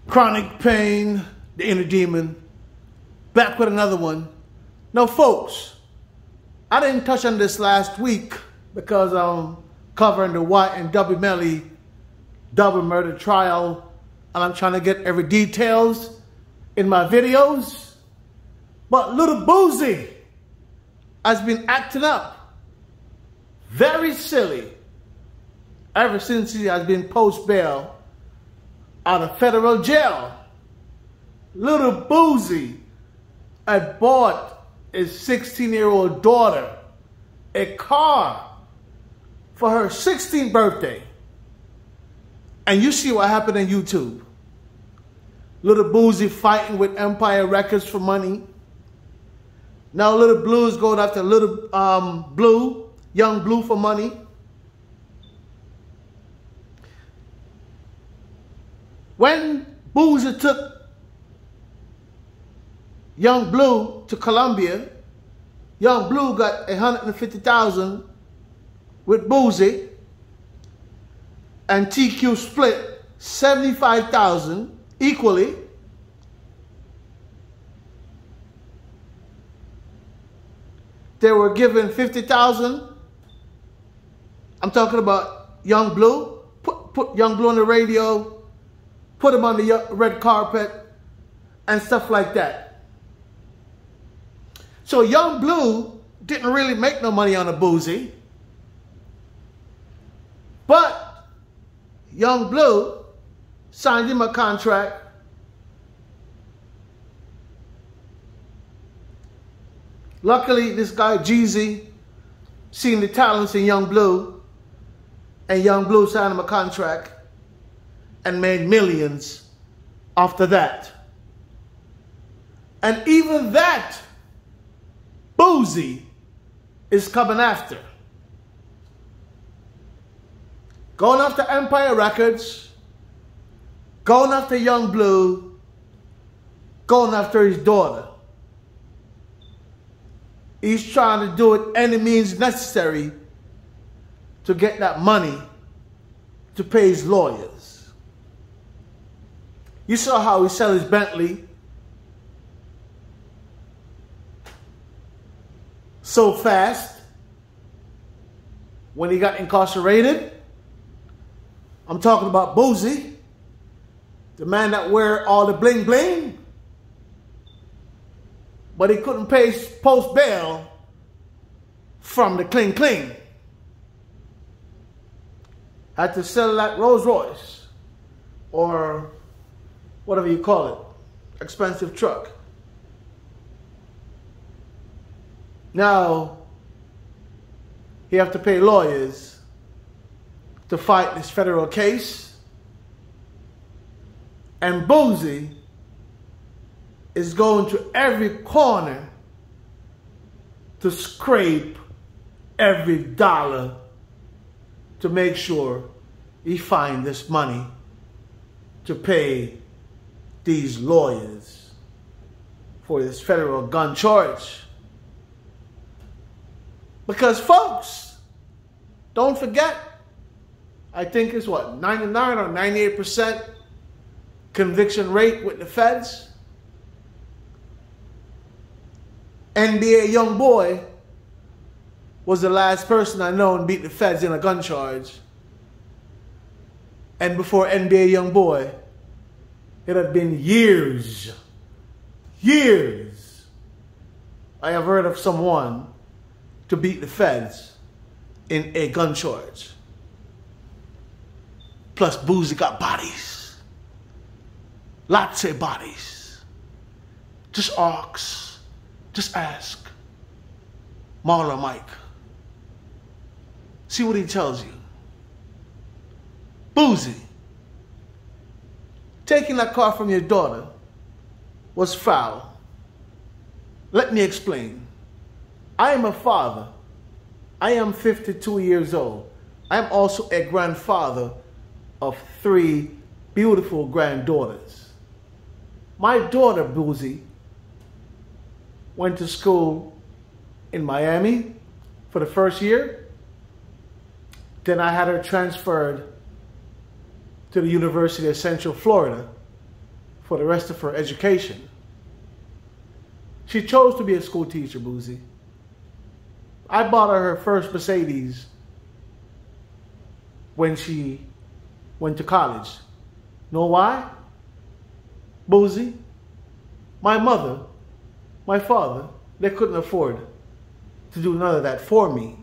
Chronic pain, the inner demon, back with another one. Now, folks, I didn't touch on this last week because I'm covering the White and W Melly double murder trial, and I'm trying to get every details in my videos. But Lil Boosie has been acting up very silly ever since he has been post bail out of federal jail. Lil Boosie had bought his 16-year-old daughter a car for her 16th birthday. And you see what happened on YouTube. Lil Boosie fighting with Empire Records for money. Now Lil Blue is going after Young Blue for money. When Boosie took Young Blue to Colombia, Young Blue got $150,000 with Boosie, and TQ split $75,000 equally. They were given $50,000. I'm talking about Young Blue. Put Young Blue on the radio, put him on the red carpet, and stuff like that. So Young Blue didn't really make no money on a Boosie. But Young Blue signed him a contract Luckily, this guy Jeezy seen the talents in Young Blue, and Young Blue signed him a contract and made millions after that. And even that, Boosie is coming after. Going after Empire Records, going after Young Blue, going after his daughter. He's trying to do it any means necessary to get that money to pay his lawyers. You saw how he sell his Bentley so fast when he got incarcerated. I'm talking about Boosie, the man that wear all the bling bling, but he couldn't pay post bail from the cling cling. Had to sell that Rolls Royce or whatever you call it, expensive truck. Now he have to pay lawyers to fight this federal case, and Boosie is going to every corner to scrape every dollar to make sure he find this money to pay these lawyers for this federal gun charge. Because folks, don't forget, I think it's what, 99 or 98% conviction rate with the feds. NBA young boy was the last person I know and beat the feds in a gun charge. And before NBA young boy, it had been years I have heard of someone to beat the feds in a gun charge. Plus Boosie got bodies. Lots of bodies. Just ask Marla Mike. See what he tells you. Boosie, taking that car from your daughter was foul. Let me explain. I am a father. I am 52 years old. I am also a grandfather of 3 beautiful granddaughters. My daughter, Boosie, went to school in Miami for the first year. Then I had her transferred to the University of Central Florida for the rest of her education. She chose to be a school teacher, Boosie. I bought her first Mercedes when she went to college. Know why? Boosie, my mother, my father, they couldn't afford to do none of that for me.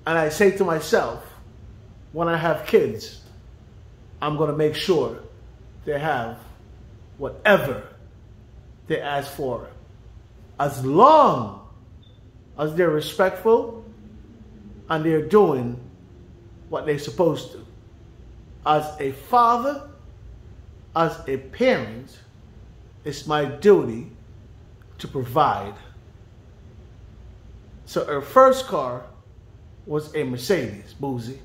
And I say to myself, when I have kids, I'm going to make sure they have whatever they ask for, as long as they're respectful and they're doing what they're supposed to. As a father, as a parent, it's my duty to provide. So her first car was a Mercedes, Boosie.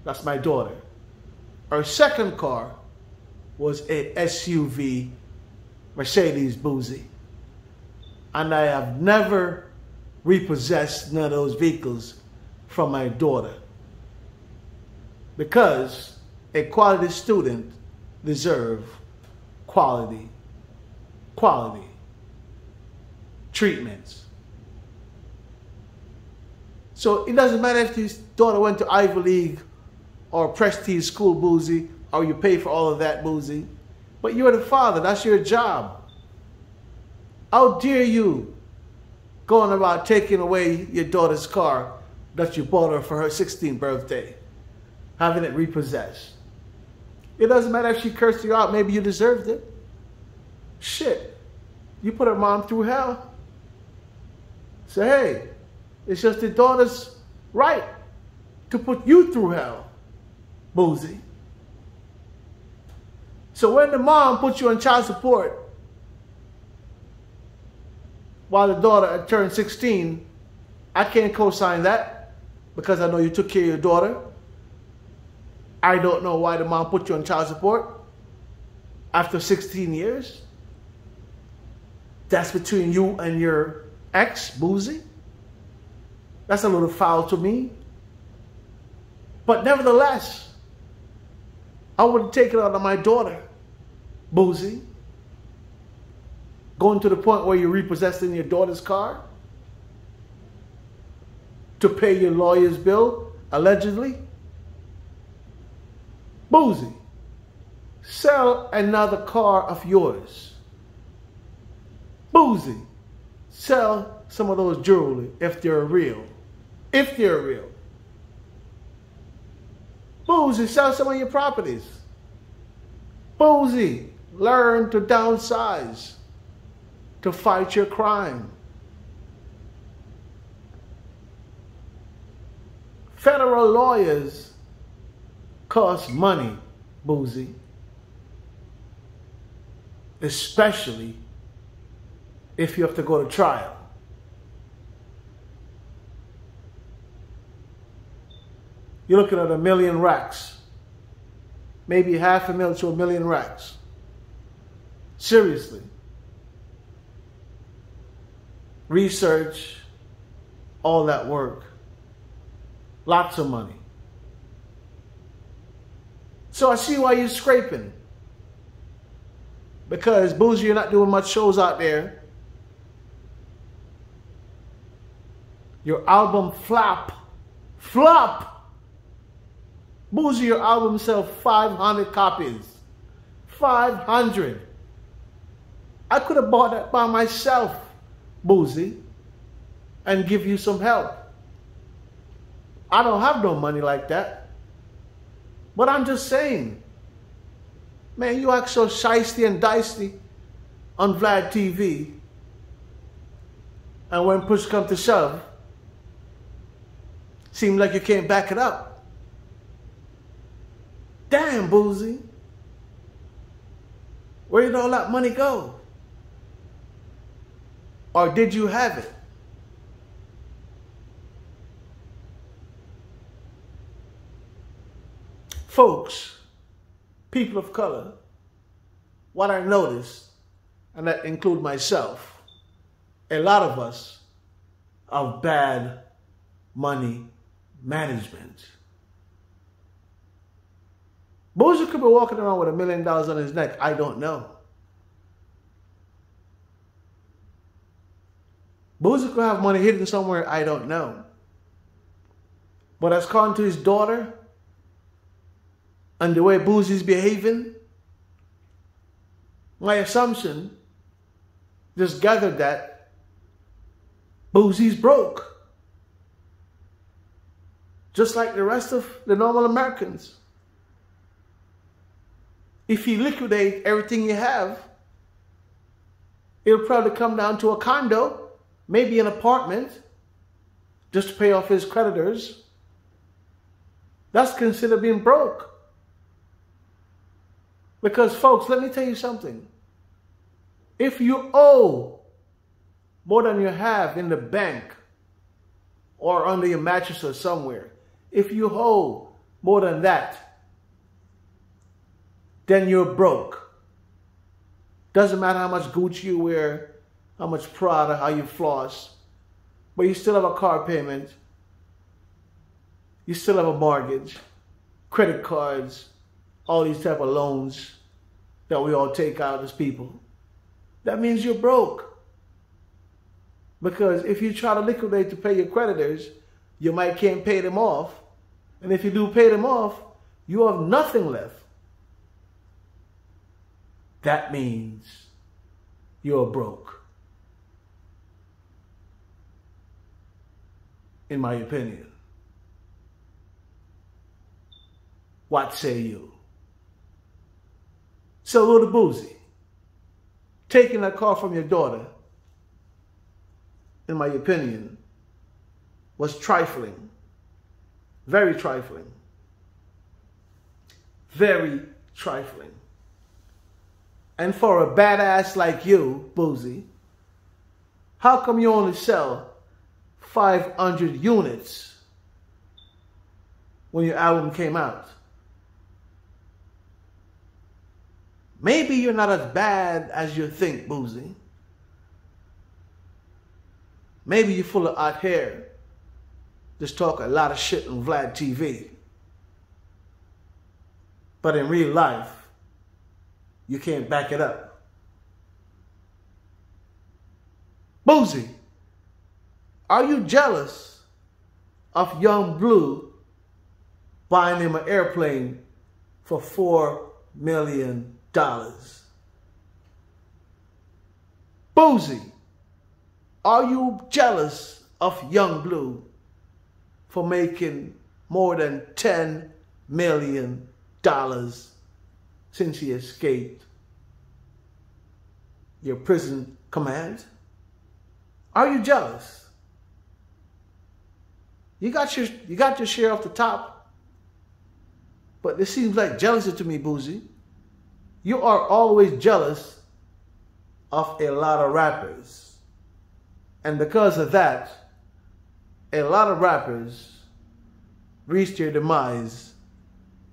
That's my daughter. Her second car was a SUV, Mercedes, Boosie. And I have never repossessed none of those vehicles from my daughter, because a quality student deserves quality treatments. So it doesn't matter if your daughter went to Ivy League or prestige school, Boosie, or you pay for all of that, Boosie, but you're the father. That's your job. How dare you going about taking away your daughter's car that you bought her for her 16th birthday, having it repossessed? It doesn't matter if she cursed you out. Maybe you deserved it. Shit. You put her mom through hell. Say, hey, it's just your daughter's right to put you through hell, Boosie. So when the mom puts you on child support while the daughter had turned 16, I can't co-sign that because I know you took care of your daughter. I don't know why the mom put you on child support after 16 years. That's between you and your ex, Boosie. That's a little foul to me. But nevertheless, I wouldn't take it out on my daughter, Boosie. Going to the point where you're repossessing your daughter's car to pay your lawyer's bill, allegedly. Boosie, sell another car of yours. Boosie, sell some of those jewelry if they're real. If they're real. Boosie, sell some of your properties. Boosie, learn to downsize to fight your crime. Federal lawyers cost money, Boosie. Especially if you have to go to trial. You're looking at $1 million racks. Maybe $500,000 to $1 million racks. Seriously. Research, all that work. Lots of money. So I see why you're scraping. Because, Boosie, you're not doing much shows out there. Your album flop. Boosie, your album sells 500 copies. 500. I could have bought that by myself, Boosie, and give you some help. I don't have no money like that. But I'm just saying, man, you act so shiesty and dicey on Vlad TV. And when push comes to shove, seemed like you can't back it up. Damn, Boosie. Where did all that money go? Or did you have it? Folks, people of color, what I noticed, and that include myself, a lot of us have bad money management. Boosie could be walking around with $1 million on his neck. I don't know. Boosie could have money hidden somewhere. I don't know. But as according to his daughter and the way Boosie's behaving, my assumption just gathered that Boosie's broke. Just like the rest of the normal Americans. If you liquidate everything you have, it'll probably come down to a condo, maybe an apartment, just to pay off his creditors. That's considered being broke. Because folks, let me tell you something. If you owe more than you have in the bank or under your mattress or somewhere, if you owe more than that, then you're broke. Doesn't matter how much Gucci you wear, how much Prada, how you floss, but you still have a car payment. You still have a mortgage, credit cards, all these type of loans that we all take out as people. That means you're broke. Because if you try to liquidate to pay your creditors, you might can't pay them off. And if you do pay them off, you have nothing left. That means you're broke. In my opinion. What say you? So Lil Boosie, taking that car from your daughter, in my opinion, was trifling. Very trifling. Very trifling. And for a badass like you, Boosie, how come you only sell 500 units when your album came out? Maybe you're not as bad as you think, Boosie. Maybe you're full of hot hair. Just talk a lot of shit on Vlad TV. But in real life, you can't back it up. Boosie, are you jealous of Young Blue buying him an airplane for $4 million? Boosie, are you jealous of Young Blue for making more than $10 million since he escaped your prison command? Are you jealous? You got your share off the top, but this seems like jealousy to me, Boosie. You are always jealous of a lot of rappers. And because of that, a lot of rappers reached their demise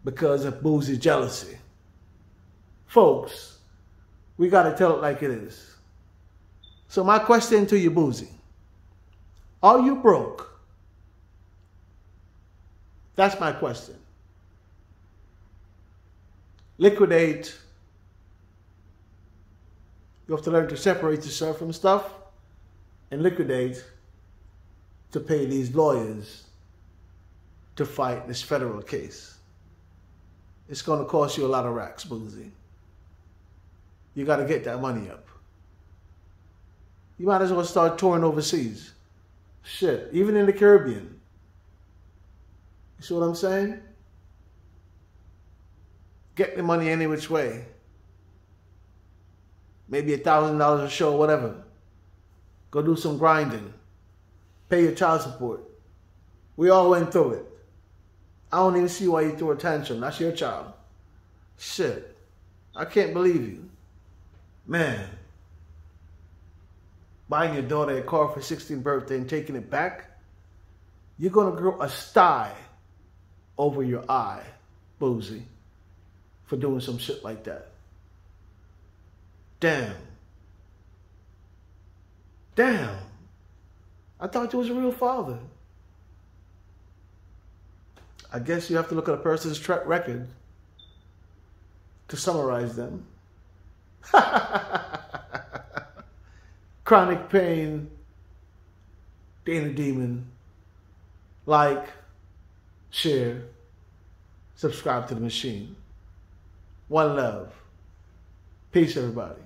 because of Boosie's jealousy. Folks, we got to tell it like it is. So my question to you, Boosie, are you broke? That's my question. Liquidate. You have to learn to separate yourself from stuff and liquidate to pay these lawyers to fight this federal case. It's going to cost you a lot of racks, Boosie. You got to get that money up. You might as well start touring overseas. Shit, even in the Caribbean. You see what I'm saying? Get the money any which way. Maybe $1,000 a show, whatever. Go do some grinding. Pay your child support. We all went through it. I don't even see why you threw a tantrum. That's your child. Shit. I can't believe you. Man. Buying your daughter a car for 16th birthday and taking it back? You're going to grow a sty over your eye, Boosie, for doing some shit like that. Damn. Damn. I thought you was a real father. I guess you have to look at a person's track record to summarize them. Chronic pain, the inner demon. Like, share, subscribe to the machine. One love. Peace, everybody.